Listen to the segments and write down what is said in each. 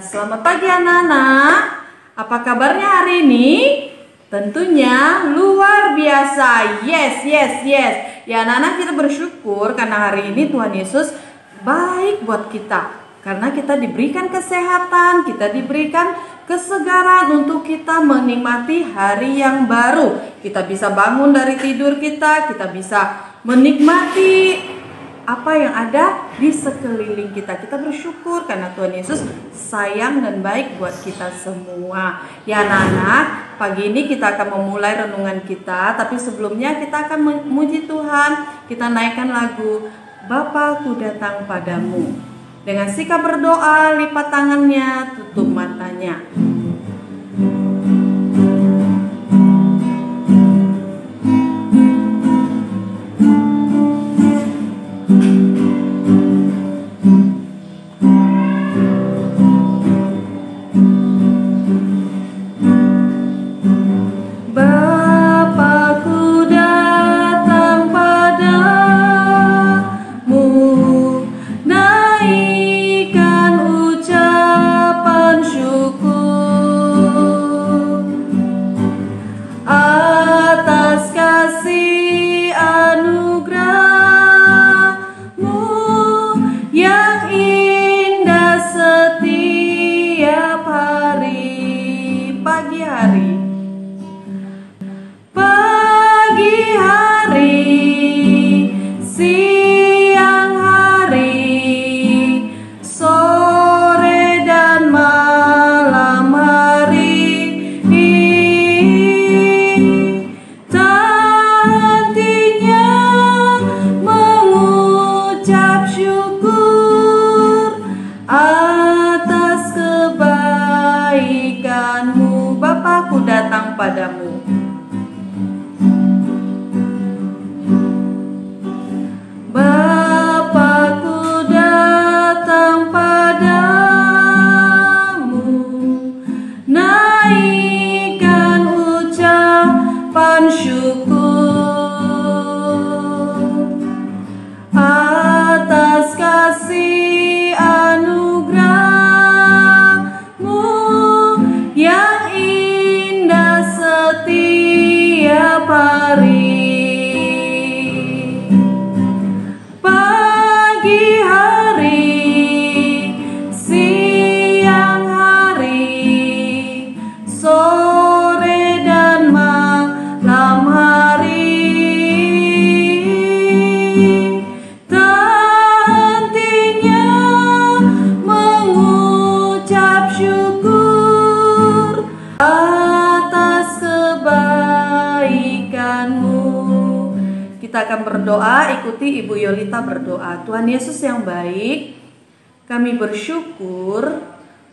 Selamat pagi anak-anak. Apa kabarnya hari ini? Tentunya luar biasa. Yes. Ya anak-anak, kita bersyukur karena hari ini Tuhan Yesus baik buat kita. Karena kita diberikan kesehatan, kita diberikan kesegaran untuk kita menikmati hari yang baru. Kita bisa bangun dari tidur kita bisa menikmati apa yang ada di sekeliling kita. Kita bersyukur karena Tuhan Yesus sayang dan baik buat kita semua. Ya anak-anak, pagi ini kita akan memulai renungan kita. Tapi sebelumnya kita akan memuji Tuhan. Kita naikkan lagu Bapa, ku datang padamu. Dengan sikap berdoa, lipat tangannya, tutup matanya. Padamu. Bapa-Ku datang padamu, naikkan ucapan syukur atas kasih anugerah-Mu yang setiap hari. Pagi hari, siang hari, sore dan malam hari, hentinya mengucap syukur atas kebaikan-Mu. Kita akan berdoa, ikuti Ibu Yolita berdoa. Tuhan Yesus yang baik, kami bersyukur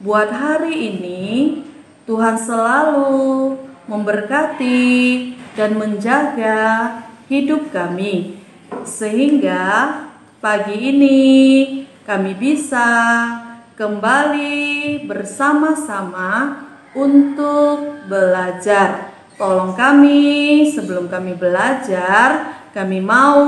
buat hari ini. Tuhan selalu memberkati dan menjaga hidup kami, sehingga pagi ini kami bisa kembali bersama-sama untuk belajar. Tolong kami sebelum kami belajar, kami mau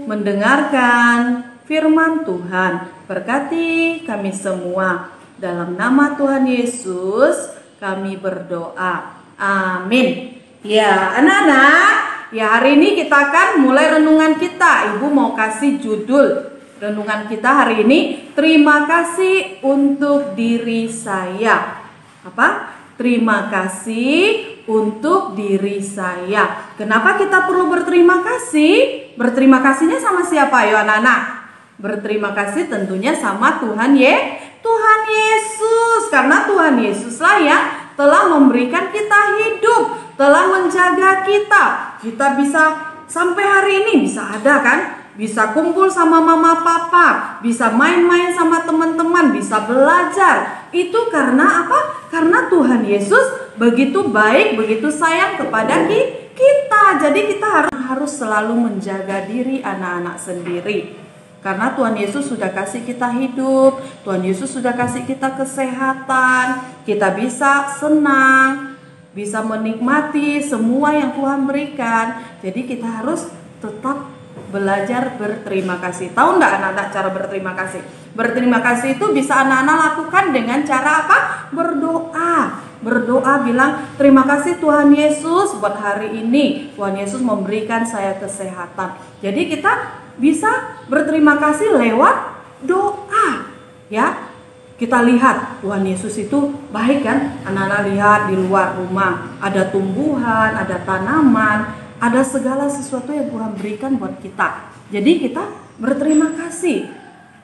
mendengarkan firman Tuhan. Berkati kami semua. Dalam nama Tuhan Yesus kami berdoa. Amin. Ya anak-anak, ya hari ini kita akan mulai renungan kita. Ibu mau kasih judul renungan kita hari ini, terima kasih untuk diri saya. Apa? Terima kasih untuk diri saya. Kenapa kita perlu berterima kasih? Berterima kasihnya sama siapa ya anak-anak? Berterima kasih tentunya sama Tuhan Yesus. Karena Tuhan Yesuslah yang telah memberikan kita hidup, telah menjaga kita. Kita bisa sampai hari ini bisa ada kan? Bisa kumpul sama mama papa, bisa main-main sama teman-teman, bisa belajar. Itu karena apa? Karena Tuhan Yesus begitu baik, begitu sayang kepada kita. Jadi kita harus selalu menjaga diri anak-anak sendiri. Karena Tuhan Yesus sudah kasih kita hidup, Tuhan Yesus sudah kasih kita kesehatan, kita bisa senang, bisa menikmati semua yang Tuhan berikan. Jadi kita harus tetap belajar berterima kasih. Tahu nggak anak-anak cara berterima kasih? Berterima kasih itu bisa anak-anak lakukan dengan cara apa? Berdoa. Berdoa bilang, terima kasih Tuhan Yesus buat hari ini. Tuhan Yesus memberikan saya kesehatan. Jadi kita bisa berterima kasih lewat doa. Ya, kita lihat Tuhan Yesus itu baik kan? Anak-anak lihat di luar rumah ada tumbuhan, ada tanaman, ada segala sesuatu yang Tuhan berikan buat kita. Jadi kita berterima kasih.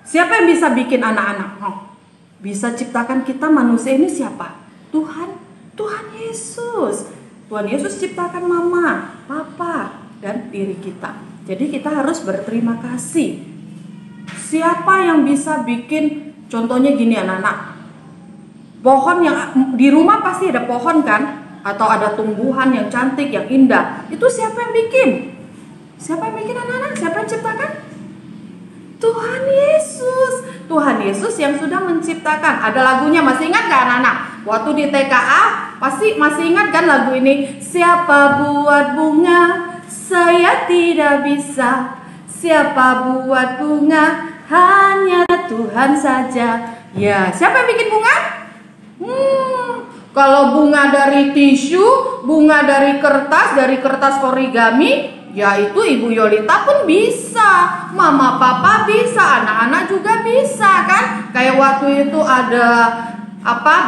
Siapa yang bisa bikin anak-anak? Bisa ciptakan kita manusia ini siapa? Tuhan Yesus. Tuhan Yesus ciptakan mama, papa, dan diri kita. Jadi kita harus berterima kasih. Siapa yang bisa bikin, contohnya gini anak-anak, pohon yang di rumah pasti ada pohon kan? Atau ada tumbuhan yang cantik, yang indah. Itu siapa yang bikin? Siapa yang bikin anak-anak? Siapa yang ciptakan? Tuhan Yesus. Tuhan Yesus yang sudah menciptakan. Ada lagunya, masih ingat gak anak-anak? Waktu di TKA pasti masih ingat kan lagu ini? Siapa buat bunga, saya tidak bisa. Siapa buat bunga, hanya Tuhan saja. Ya, siapa yang bikin bunga? Kalau bunga dari tisu, bunga dari kertas origami, ya itu Ibu Yolita pun bisa, Mama Papa bisa, anak-anak juga bisa kan? Kayak waktu itu ada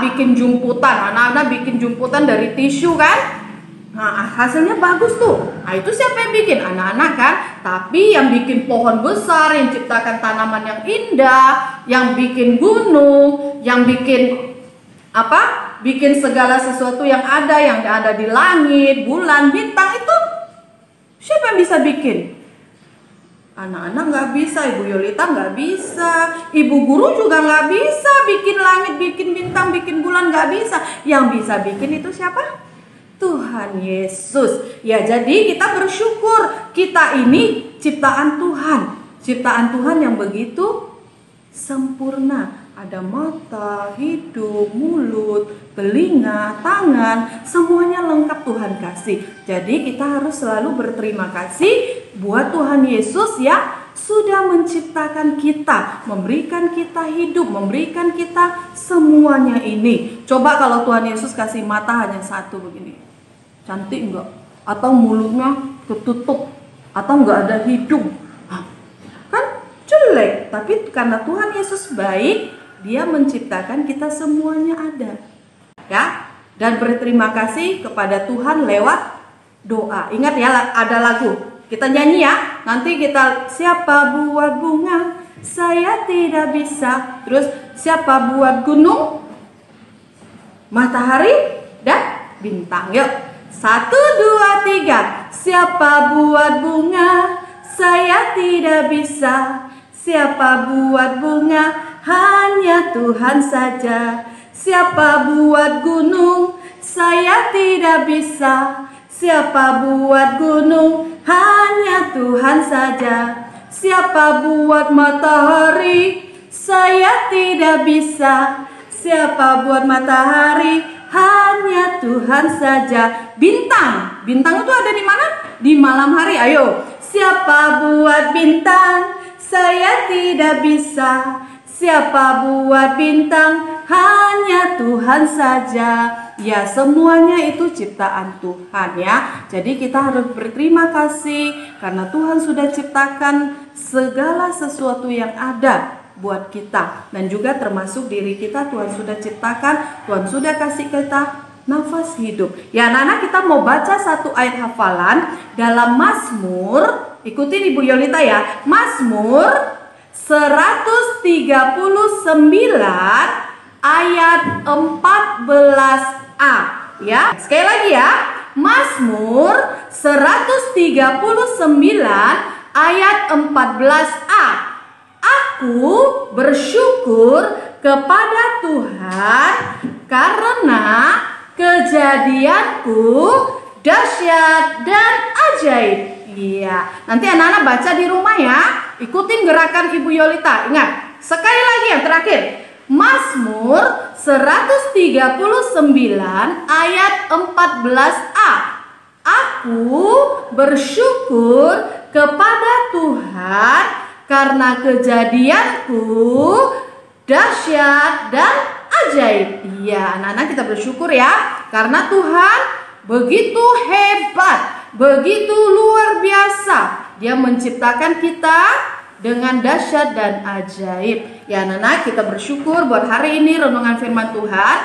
bikin jumputan, anak-anak bikin jumputan dari tisu kan? Nah, hasilnya bagus tuh. Nah, itu siapa yang bikin? Anak-anak kan? Tapi yang bikin pohon besar, yang ciptakan tanaman yang indah, yang bikin gunung, yang bikin bikin segala sesuatu yang ada di langit, bulan, bintang, itu siapa yang bisa bikin? Anak-anak nggak bisa, Ibu Yolita nggak bisa, Ibu Guru juga nggak bisa bikin langit, bikin bintang, bikin bulan, nggak bisa. Yang bisa bikin itu siapa? Tuhan Yesus. Ya, jadi kita bersyukur kita ini ciptaan Tuhan. Ciptaan Tuhan yang begitu sempurna. Ada mata, hidung, mulut, telinga, tangan, semuanya lengkap Tuhan kasih. Jadi kita harus selalu berterima kasih buat Tuhan Yesus yang sudah menciptakan kita, memberikan kita hidup, memberikan kita semuanya ini. Coba kalau Tuhan Yesus kasih mata hanya satu begini, cantik enggak? Atau mulutnya ketutup, atau enggak ada hidung, kan jelek. Tapi karena Tuhan Yesus baik, Dia menciptakan kita semuanya ada, ya. Dan berterima kasih kepada Tuhan lewat doa. Ingat ya, ada lagu, kita nyanyi ya. Nanti kita, siapa buat bunga, saya tidak bisa. Terus siapa buat gunung, matahari, dan bintang. Yuk, 1, 2, 3. Siapa buat bunga, saya tidak bisa. Siapa buat bunga, hanya Tuhan saja. Siapa buat gunung, saya tidak bisa. Siapa buat gunung, hanya Tuhan saja. Siapa buat matahari, saya tidak bisa. Siapa buat matahari, hanya Tuhan saja. Bintang, bintang itu ada di mana? Di malam hari. Ayo, siapa buat bintang, saya tidak bisa. Siapa buat bintang, hanya Tuhan saja. Ya, semuanya itu ciptaan Tuhan ya. Jadi kita harus berterima kasih karena Tuhan sudah ciptakan segala sesuatu yang ada buat kita. Dan juga termasuk diri kita, Tuhan sudah ciptakan, Tuhan sudah kasih kita nafas hidup. Ya anak-anak, kita mau baca satu ayat hafalan dalam Mazmur. Ikutin Ibu Yolita ya. Mazmur 139 ayat 14a ya. Sekali lagi ya. Mazmur 139 ayat 14a. Aku bersyukur kepada Tuhan karena kejadianku dahsyat dan ajaib. Iya, nanti anak-anak baca di rumah ya. Ikutin gerakan Ibu Yolita. Ingat, sekali lagi yang terakhir. Mazmur 139 ayat 14a. Aku bersyukur kepada Tuhan karena kejadianku dahsyat dan ajaib. Iya, anak-anak kita bersyukur ya, karena Tuhan begitu hebat, begitu luar biasa. Dia menciptakan kita dengan dahsyat dan ajaib. Ya anak-anak, kita bersyukur buat hari ini renungan firman Tuhan.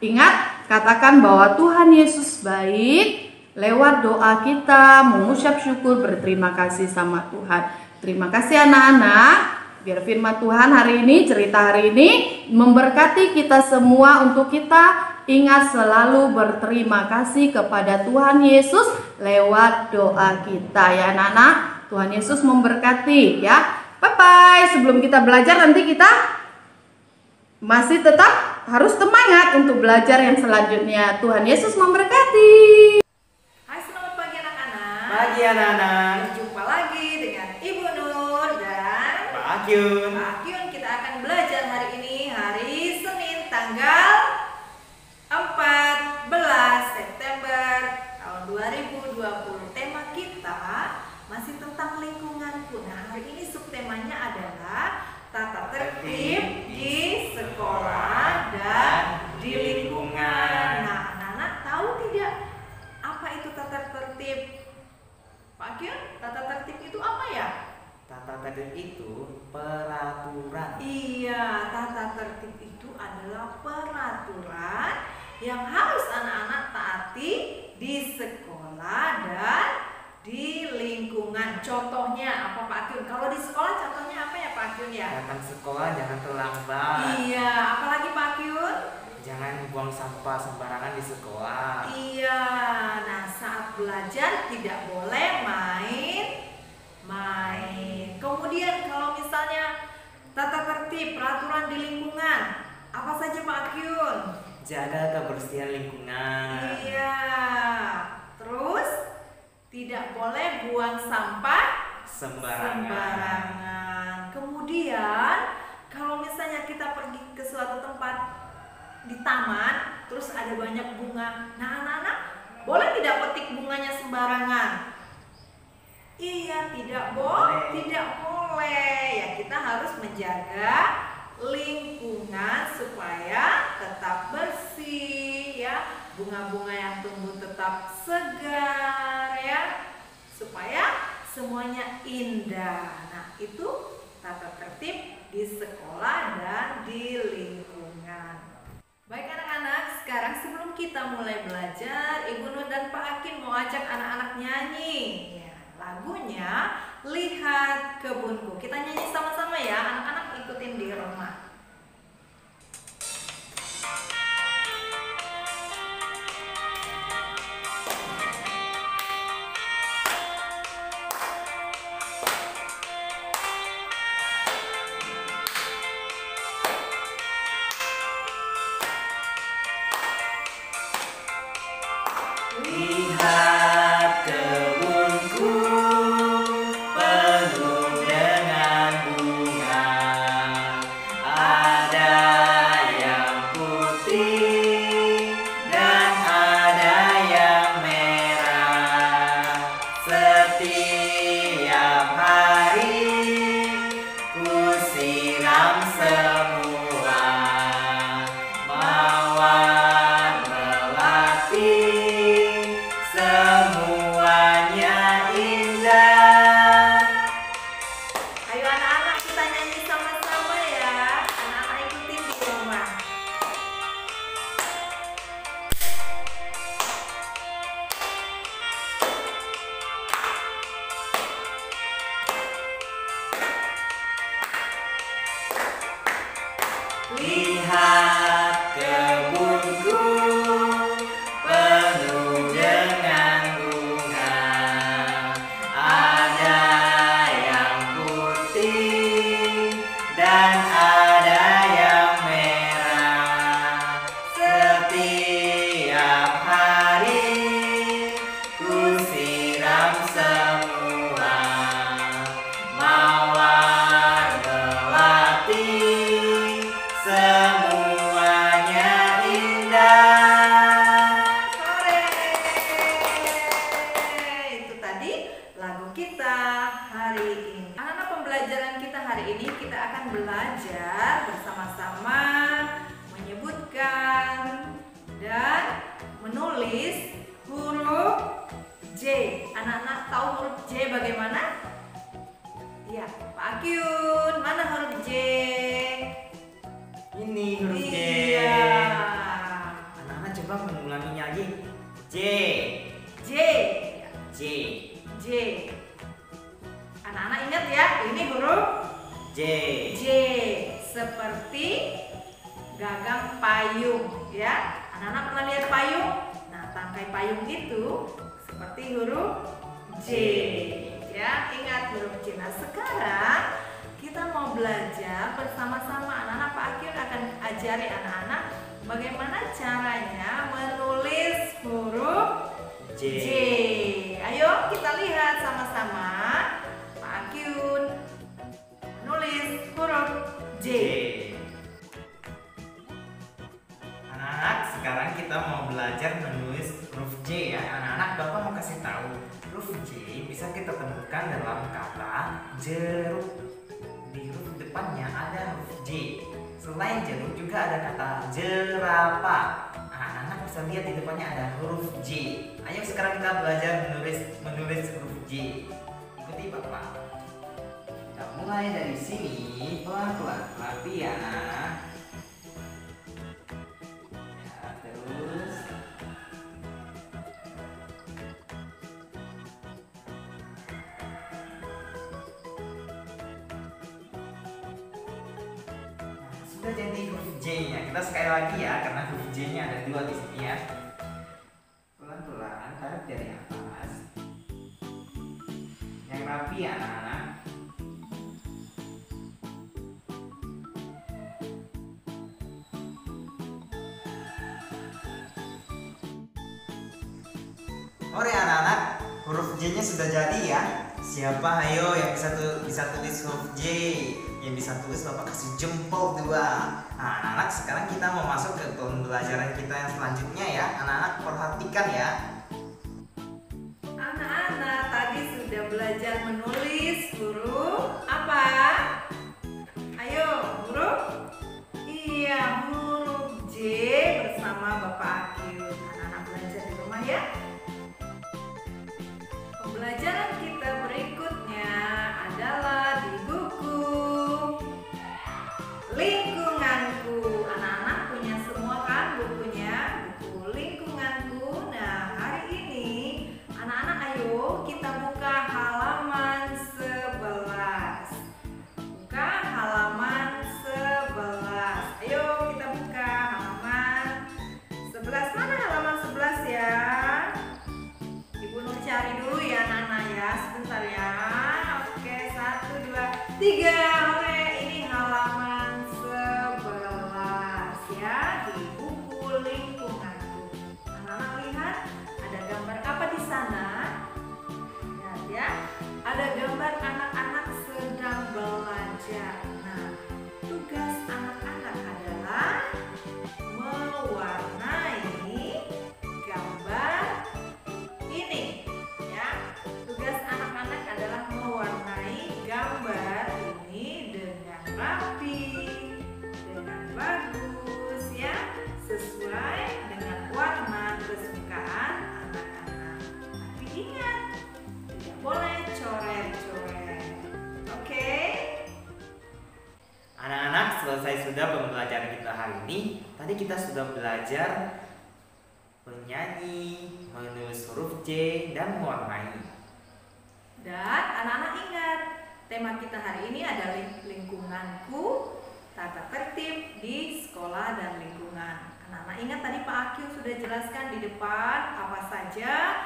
Ingat, katakan bahwa Tuhan Yesus baik. Lewat doa kita mengucap syukur, berterima kasih sama Tuhan. Terima kasih anak-anak. Biar firman Tuhan hari ini, cerita hari ini memberkati kita semua, untuk kita ingat selalu berterima kasih kepada Tuhan Yesus lewat doa kita ya anak-anak. Tuhan Yesus memberkati ya. Bye-bye. Sebelum kita belajar nanti, kita masih tetap harus semangat untuk belajar yang selanjutnya. Tuhan Yesus memberkati. Hai, selamat pagi anak-anak. Pagi anak-anak. Berjumpa lagi dengan Ibu Nur dan Pak Akyun. Pak Akyun. Kita akan belajar hari ini, hari Senin, tanggal 14 September tahun 2020. Tema kita masih tentang lingkunganku. Nah, hari ini subtemanya adalah tata tertib di sekolah dan di lingkungan. Nah, anak-anak tahu tidak apa itu tata tertib? Pak Akyun, tata tertib itu apa ya? Tata tertib itu peraturan. Iya, tata tertib itu adalah peraturan yang harus anak-anak taati di sekolah dan di lingkungan. Contohnya apa Pak Akyun? Kalau di sekolah contohnya apa ya Pak Akyun ya? Datang sekolah jangan terlambat. Iya, apalagi Pak Akyun? Jangan buang sampah sembarangan di sekolah. Iya, nah saat belajar tidak boleh main. Kemudian kalau misalnya tata tertib, peraturan di lingkungan, apa saja Pak Akyun? Jaga kebersihan lingkungan. Iya. Terus tidak boleh buang sampah sembarangan. Kemudian kalau misalnya kita pergi ke suatu tempat di taman, terus ada banyak bunga. Nah, anak-anak boleh tidak petik bunganya sembarangan? Iya, tidak boleh. Ya, kita harus menjaga lingkungan supaya tetap bersih ya. Bunga-bunga yang tumbuh tetap segar ya, supaya semuanya indah. Nah, itu tata tertib di sekolah dan di lingkungan. Baik anak-anak, sekarang sebelum kita mulai belajar, Ibu Nur dan Pak Akin mau ajak anak-anak nyanyi ya. Lagunya Lihat Kebunku. Kita nyanyi sama-sama ya, anak-anak ikutin di rumah. Lihat kebunku penuh dengan bunga. hari ini kita akan belajar bersama-sama menyebutkan dan menulis huruf J. Anak-anak tahu huruf J bagaimana? Ya, Pak Akyun, mana huruf J? Ini huruf J. Iya. Anak-anak coba mengulanginya lagi. J. J. J. J. Anak-anak ingat ya, ini huruf J. J. Seperti gagang payung ya. Anak-anak pernah lihat payung? Nah, tangkai payung itu seperti huruf J. Ya, ingat huruf J. Nah, sekarang kita mau belajar bersama-sama. Anak-anak, Pak Akyun akan ajari anak-anak bagaimana caranya menulis huruf J. J. Ayo kita lihat sama-sama. Pak Akyun menulis huruf J. Anak-anak, sekarang kita mau belajar menulis huruf J ya. Anak-anak, Bapak mau kasih tahu huruf J bisa kita temukan dalam kata jeruk. Di huruf depannya ada huruf J. Selain jeruk juga ada kata jerapah. Anak-anak bisa lihat di depannya ada huruf J. Ayo sekarang kita belajar menulis huruf J. Ikuti Bapak. Kita mulai dari sini pelan-pelan, rapi ya. Ya, terus. Nah, sudah jadi huruf J-nya. Kita sekali lagi ya, karena huruf J-nya ada 2 di sini ya. Pelan-pelan, tarik dari atas. Yang rapi ya anak-anak. Oke anak-anak, huruf J-nya sudah jadi ya. Siapa ayo yang bisa tulis huruf J? Yang bisa tulis Bapak kasih jempol 2. Nah anak-anak, sekarang kita mau masuk ke pembelajaran kita yang selanjutnya ya. Anak-anak perhatikan ya. Anak-anak tadi sudah belajar menulis huruf apa? Ayo, huruf? Iya, huruf J bersama Bapak Akyun. Anak-anak belajar di rumah ya. Pembelajaran kita berikutnya adalah di buku lingkunganku. Anak-anak punya semua kan bukunya? Buku lingkunganku. Nah, hari ini anak-anak ayo kita buka halaman 11. Buka halaman 11. Ayo kita buka halaman 11. Mana halaman 11 ya? Ibu Nur cari dulu ya Nana ya. Sebentar ya. Oke, 1, 2, 3. Oke, ini halaman 11 ya di buku lingkunganku. Anak-anak lihat ada gambar apa di sana? Lihat ya. Ada gambar anak-anak sedang belajar. Nah, tugas anak-anak adalah mewarnai gambar ini ya. Tugas anak-anak adalah mewarnai gambar ini dengan rapi, dengan bagus ya, sesuai dengan warna kesukaan anak-anak. Tapi ingat, tidak boleh coret-coret. Oke? Anak-anak, selesai sudah pembelajaran kita hari ini. Tadi kita sudah belajar menyanyi, menulis huruf J, dan mewarnai. Dan anak-anak ingat, tema kita hari ini adalah lingkunganku, tata tertib di sekolah dan lingkungan. Anak-anak ingat tadi Pak Akyun sudah jelaskan di depan apa saja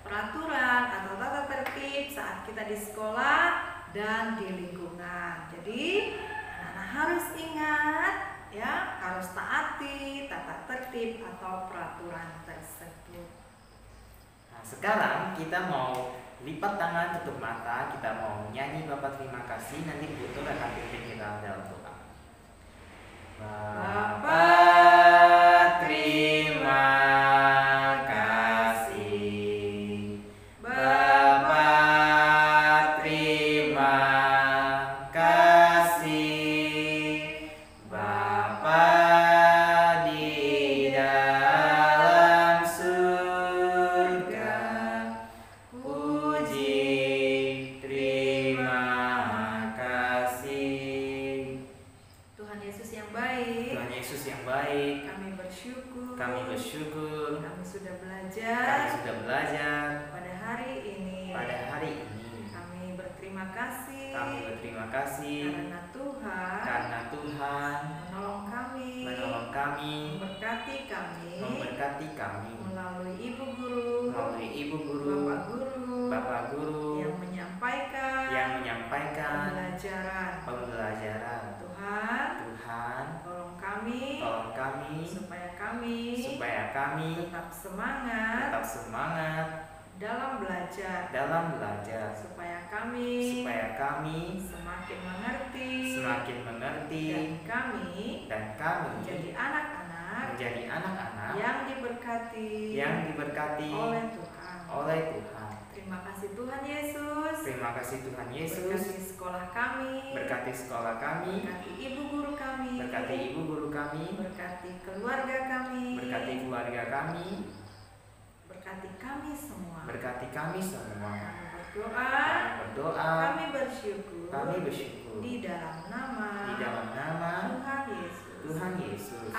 peraturan atau tata tertib saat kita di sekolah dan di lingkungan. Jadi anak-anak harus ingat ya, harus taati tata tertib atau peraturan tersebut. Nah, sekarang kita mau lipat tangan, tutup mata, kita mau nyanyi Bapak terima kasih. Nanti Bu Nur akan pimpin kita dalam doa. Bapak terima kasih. Bapak terima kasih. Kami bersyukur. Kami sudah Kami belajar sudah belajar pada hari ini. pada hari ini. Kami berterima kasih Kami berterima kasih karena Tuhan menolong kami, memberkati kami melalui ibu guru, bapak guru yang menyampaikan pembelajaran. Tuhan, tolong kami supaya kami tetap semangat dalam belajar, supaya kami semakin mengerti dan kami menjadi anak-anak yang diberkati oleh Tuhan. Terima kasih Tuhan Yesus. Berkati sekolah kami. Berkati Berkati ibu guru kami. Berkati keluarga kami. Berkati kami semua. Kami berdoa. Kami bersyukur. Di dalam nama Tuhan Yesus.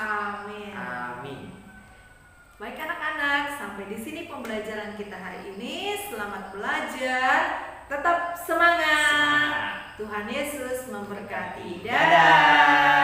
Amin. Baik anak-anak, sampai di sini pembelajaran kita hari ini. Selamat belajar, tetap semangat. Tuhan Yesus memberkati. Dadah.